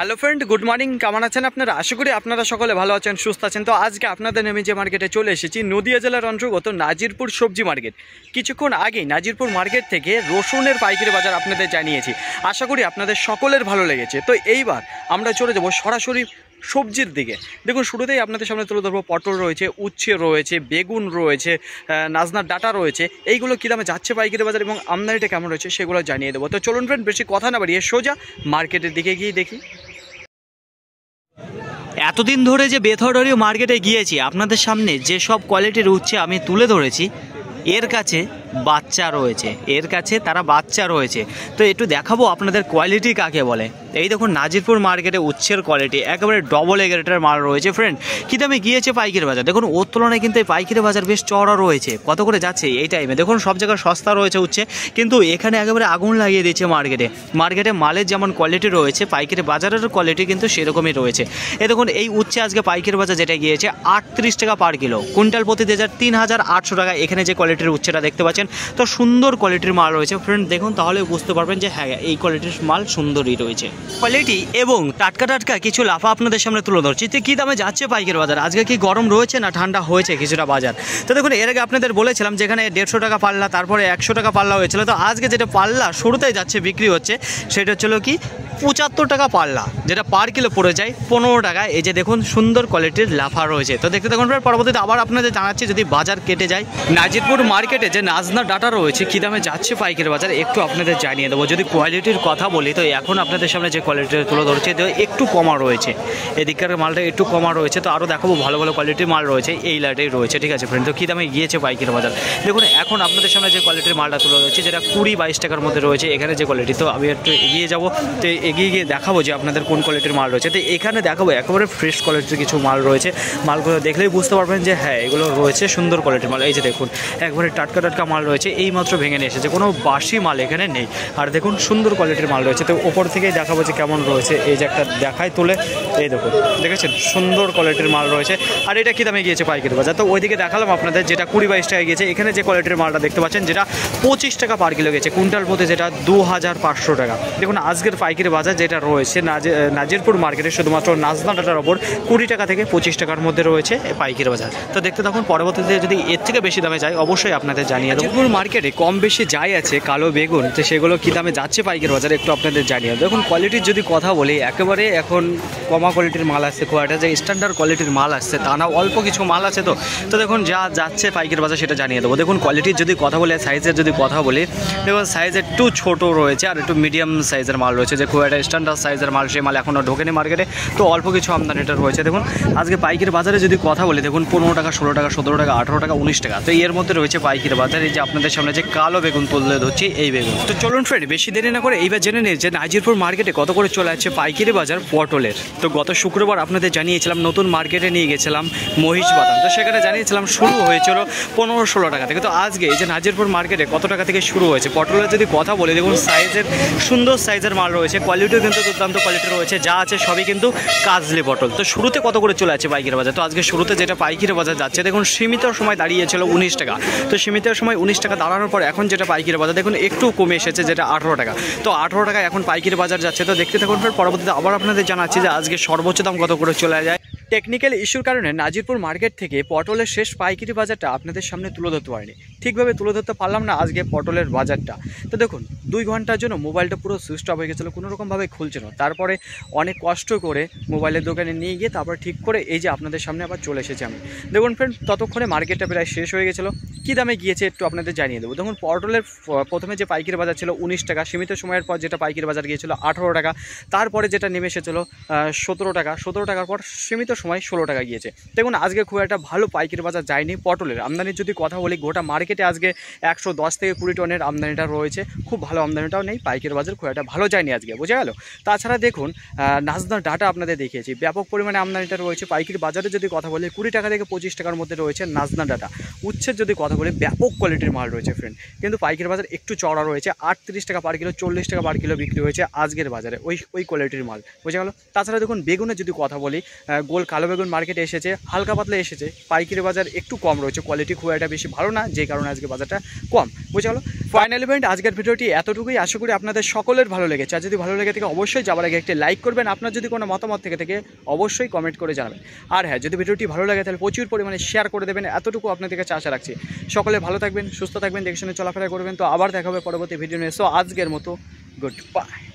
Hello friend, good morning. কেমন আছেন আপনারা? আশা করি আপনারা সকলে ভালো আছেন, সুস্থ আছেন। তো আজকে আপনাদের নেমে যে মার্কেটে চলে এসেছি, নদিয়া জেলার অন্তর্গত নাজিরপুর সবজি মার্কেট। কিছুক্ষণ আগেই নাজিরপুর মার্কেট থেকে রসুনের পাইকারি বাজার আপনাদের জানিয়েছি। আশা করি আপনাদের সকলের ভালো লেগেছে। তো এইবার আমরা চলে যাব সরাসরি সবজির দিকে। দেখুন, শুরুতেই আপনাদের সামনে তুলে ধরবো পটল রয়েছে, উচ্ছে রয়েছে, বেগুন রয়েছে, নাজনার ডাটা রয়েছে। এইগুলো কী দামে যাচ্ছে পাইকারি বাজার এবং আমদানিটা কেমন রয়েছে সেগুলো জানিয়ে দেবো। তো চলুন ফ্রেন্ড, বেশি কথা না বাড়িয়ে সোজা মার্কেটের দিকে গিয়ে দেখি। এতদিন ধরে যে বেথরডীয় মার্কেটে গিয়েছি, আপনাদের সামনে যে সব কোয়ালিটির উচ্ছে আমি তুলে ধরেছি, এর কাছে বাচ্চা রয়েছে, তারা বাচ্চা রয়েছে। তো একটু দেখাবো আপনাদের কোয়ালিটি কাকে বলে। এই দেখুন, নাজিরপুর মার্কেটে উচ্ছের কোয়ালিটি একেবারে ডবল এগ্রেডের মাল রয়েছে। ফ্রেন্ড, কী দামে গিয়েছে পাইকারি বাজার? দেখুন, ওর তুলনায় কিন্তু এই পাইকারি বাজার বেশ চড়া রয়েছে। কত করে যাচ্ছে এই টাইমে? দেখুন, সব জায়গায় সস্তা রয়েছে উচ্ছে, কিন্তু এখানে একেবারে আগুন লাগিয়ে দিচ্ছে মার্কেটে মালের যেমন কোয়ালিটি রয়েছে, পাইকারি বাজারের কোয়ালিটি কিন্তু সেরকমই রয়েছে। এই দেখুন, এই উচ্ছে আজকে পাইকারি বাজার যেটা গিয়েছে 38 টাকা পার কিলো, কুইন্টাল প্রতি 3800 টাকা। এখানে যে কোয়ালিটির উচ্ছেটা দেখতে পাচ্ছেন, তো সুন্দর কোয়ালিটির মাল রয়েছে। ফ্রেন্ড দেখুন, তাহলে বুঝতে পারবেন যে হ্যাঁ, এই কোয়ালিটির মাল সুন্দরই রয়েছে কোয়ালিটি। এবং টাটকা কিছু লাফা আপনাদের সামনে তুলে ধরছি। তো কী দামে যাচ্ছে পাইকারি বাজার? আজকে কি গরম রয়েছে না ঠান্ডা হয়েছে কিছুটা বাজার? তো দেখুন, এর আগে আপনাদের বলেছিলাম যেখানে 150 টাকা পাল্লা, তারপরে 100 টাকা পাল্লা হয়েছিল। তো আজকে যেটা পাল্লা শুরুতেই যাচ্ছে বিক্রি হচ্ছে, সেটা হচ্ছিল কি 75 টাকা পাল্লা, যেটা পার কিলো পড়ে যায় 15 টাকা। এই যে দেখুন, সুন্দর কোয়ালিটির লাফা রয়েছে। তো দেখতে দেখুন, পরবর্তীতে আবার আপনাদের জানাচ্ছি যদি বাজার কেটে যায়। নাজিরপুর মার্কেটে যে নাজনা ডাটা রয়েছে, কী দামে যাচ্ছে পাইকারি বাজার একটু আপনাদের জানিয়ে দেবো। যদি কোয়ালিটির কথা বলি, তো এখন আপনাদের সামনে যে কোয়ালিটি তুলে ধরছে, একটু কমা রয়েছে, এদিককার মালটা একটু কমা রয়েছে। তো আরও দেখাবো ভালো কোয়ালিটির মাল রয়েছে, এই লাইটেই রয়েছে। ঠিক আছে ফ্রেন্ড, তো কী দামে গিয়েছে পাইকারি বাজার দেখুন। এখন আপনাদের সামনে যে কোয়ালিটির মালটা তুলে ধরছে, যেটা 20-22 টাকার মধ্যে রয়েছে এখানে যে কোয়ালিটি। তো আমি একটু এগিয়ে যাবো, তো এগিয়ে গিয়ে দেখাবো যে আপনাদের কোন কোয়ালিটির মাল রয়েছে। তো এখানে দেখাবো একেবারে ফ্রেশ কোয়ালিটির কিছু মাল রয়েছে। মালগুলো দেখলেই বুঝতে পারবেন যে হ্যাঁ, এগুলো রয়েছে সুন্দর কোয়ালিটির মাল। এই যে দেখুন, একবারে টাটকা মাল রয়েছে, এই মাত্র ভেঙে নিয়ে এসেছে, কোনো বাসি মাল এখানে নেই। আর দেখুন, সুন্দর কোয়ালিটির মাল রয়েছে। তো ওপর থেকেই দেখাবো যে কেমন রয়েছে। এই যে একটা দেখায় তুলে, এই দেখুন, দেখেছেন সুন্দর কোয়ালিটির মাল রয়েছে। আর এটা কী দামে গিয়েছে পাইকারি বাজার? তো ওইদিকে দেখালাম আপনাদের যেটা 20-22 টাকা গিয়েছে। এখানে যে কোয়ালিটির মালটা দেখতে পাচ্ছেন, যেটা 25 টাকা পার কিলো গেছে, কুইন্টাল প্রতি যেটা 2500 টাকা। দেখুন, আজকের পাইকারি বাজার যেটা রয়েছে নাজিরপুর মার্কেটে শুধুমাত্র নাজনা ডাটার ওপর 20 টাকা থেকে 25 টাকার মধ্যে রয়েছে পাইকারি বাজার। তো দেখতে থাকুন, পরবর্তীতে যদি এর থেকে বেশি দামে যায় অবশ্যই আপনাদের জানিয়ে দেবো। নাজিরপুর মার্কেটে কম বেশি যাই আছে কালো বেগুন, তো সেগুলো কী দামে যাচ্ছে পাইকারি বাজারে একটু আপনাদের জানিয়ে দেবো। দেখুন, কোয়ালিটির যদি কথা বলি, একেবারে এখন কমা কোয়ালিটির মাল আসছে, খুব একটা যে স্ট্যান্ডার্ড কোয়ালিটির মাল আসছে তা না, অল্প কিছু মাল আছে। তো দেখুন, যা যাচ্ছে পাইকারি বাজার সেটা জানিয়ে দেবো। দেখুন, কোয়ালিটির যদি কথা বলি, সাইজের যদি কথা বলি, দেখুন সাইজ একটু ছোটো রয়েছে আর একটু মিডিয়াম সাইজের মাল রয়েছে। যে খুব একটা স্ট্যান্ডার্ড সাইজের মাল, সেই মাল এখনও ঢোকেনি মার্কেটে, তো অল্প কিছু আমদানিটা রয়েছে। দেখুন, আজকে পাইকারি বাজারে যদি কথা বলি, দেখুন 15 টাকা, 16 টাকা, 17 টাকা, 18 টাকা, 19 টাকা। তো এর মধ্যে রয়েছে পাইকারি বাজার। এই যে আপনাদের সামনে যে কালো বেগুন তুলে ধরছি, এই বেগুন। তো চলুন ফ্রেন্ড, বেশি দেরি না করে এইবার জেনে নিই যে নাজিরপুর মার্কেটে কত করে চলে যাচ্ছে পাইকারি বাজার পটলের। তো গত শুক্রবার আপনাদের জানিয়েছিলাম নতুন মার্কেটে নিয়ে গেছিলাম মহিষ বাদাম, তো সেখানে জানিয়েছিলাম শুরু হয়েছিল 15-16 টাকা থেকে। তো আজকে এই যে নাজিরপুর মার্কেটে কত টাকা থেকে শুরু হয়েছে পটলের যদি কথা বলি, দেখুন সাইজের সুন্দর সাইজের মাল রয়েছে, কোয়ালিটিও কিন্তু দুর্দান্ত কোয়ালিটি রয়েছে। যা আছে সবই কিন্তু কাজলি পটল। তো শুরুতে কত করে চলে যাচ্ছে পাইকারি বাজার? তো আজকে শুরুতে যেটা পাইকারি বাজার যাচ্ছে, দেখুন সীমিত সময় দাঁড়িয়েছিল 19 টাকা। তো সীমিত সময় 19 টাকা দাঁড়ানোর পর এখন যেটা পাইকারি বাজার দেখুন একটু কমে এসেছে, যেটা 18 টাকা। তো 18 টাকা এখন পাইকারি বাজার যাচ্ছে। তো দেখতে থাকুন, পরবর্তীতে আবার আপনাদের জানাচ্ছি যে আজকে সর্বোচ্চ দাম কত করে চলে যায়। টেকনিক্যাল ইস্যুর কারণে নাজিরপুর মার্কেট থেকে পটলের শেষ পাইকারি বাজারটা আপনাদের সামনে তুলে ধরতে পারিনি, ঠিকভাবে তুলে ধরতে পারলাম না আজকে পটলের বাজারটা। তো দেখুন, 2 ঘন্টার জন্য মোবাইলটা পুরো সুইচ অফ হয়ে গেছিলো, কোনোরকমভাবে খুলছে না। তারপরে অনেক কষ্ট করে মোবাইলের দোকানে নিয়ে গিয়ে তারপর ঠিক করে এই যে আপনাদের সামনে আবার চলে এসেছি আমি। দেখুন ফ্রেন্ড, ততক্ষণে মার্কেটটা প্রায় শেষ হয়ে গেছিলো। কী দামে গিয়েছে একটু আপনাদের জানিয়ে দেবো। দেখুন, পটলের প্রথমে যে পাইকারি বাজার ছিল 19 টাকা, সীমিত সময়ের পর যেটা পাইকারি বাজার গিয়েছিল 18 টাকা, তারপরে যেটা নেমে এসেছিলো 17 টাকা, 17 টাকার পর সীমিত সময় 16 টাকা গিয়েছে। দেখুন, আজকে খুব একটা ভালো পাইকারি বাজার যায়নি পটলের। আমদানির যদি কথা বলি, গোটা মার্কেটে আজকে 110 থেকে 20 টনের আমদানিটা রয়েছে, খুব ভালো আমদানিটাও নেই, পাইকারি বাজার খুব একটা ভালো যায়নি আজকে, বোঝা গেল। তাছাড়া দেখুন, নাজনা ডাটা আপনাদের দেখিয়েছি, ব্যাপক পরিমাণে আমদানিটা রয়েছে পাইকারি বাজারে। যদি কথা বলি 20 টাকা থেকে 25 টাকার মধ্যে রয়েছে নাজনা ডাটা। উচ্ছের যদি কথা বলে ব্যাপক কোয়ালিটির মাল রয়েছে ফ্রেন্ড। কিন্তু পাইকারি বাজার একটু চড়া রয়েছে, 38 টাকা পার কিলো, 40 টাকা পার কিলো বিক্রি হয়েছে আজকের বাজারে ওই কোয়ালিটির মাল, বোঝা গেল। তাছাড়া দেখুন বেগুনের যদি কথা বলি, গোল কালো বেগুন মার্কেটে এসেছে, হালকা পাতলা এসেছে, পাইকারি বাজার একটু কম রয়েছে, কোয়ালিটি খুব একটা বেশি ভালো না, যে কারণে আজকে বাজারটা কম, বোঝা গেল। ফাইনালি ফ্রেন্ড আজকের ভিডিওটি এতটুকুই, আশা করি আপনাদের সকলের ভালো লেগেছে। আর যদি ভালো লেগে থাকে অবশ্যই যাবার আগে একটি লাইক করবেন, আপনার যদি কোনো মতামত থেকে অবশ্যই কমেন্ট করে জানাবেন। আর হ্যাঁ, যদি ভিডিওটি ভালো লাগে তাহলে প্রচুর পরিমাণে শেয়ার করে দেবেন, এতটুকু আপনাদের কাছে আশা রাখছি। সকলে ভালো থাকবেন, সুস্থ থাকবেন, দেখে শুনে চলাফেরা করবেন। তো আবার দেখা হবে পরবর্তী ভিডিও নিয়ে। সো আজকের মতো গুড বাই।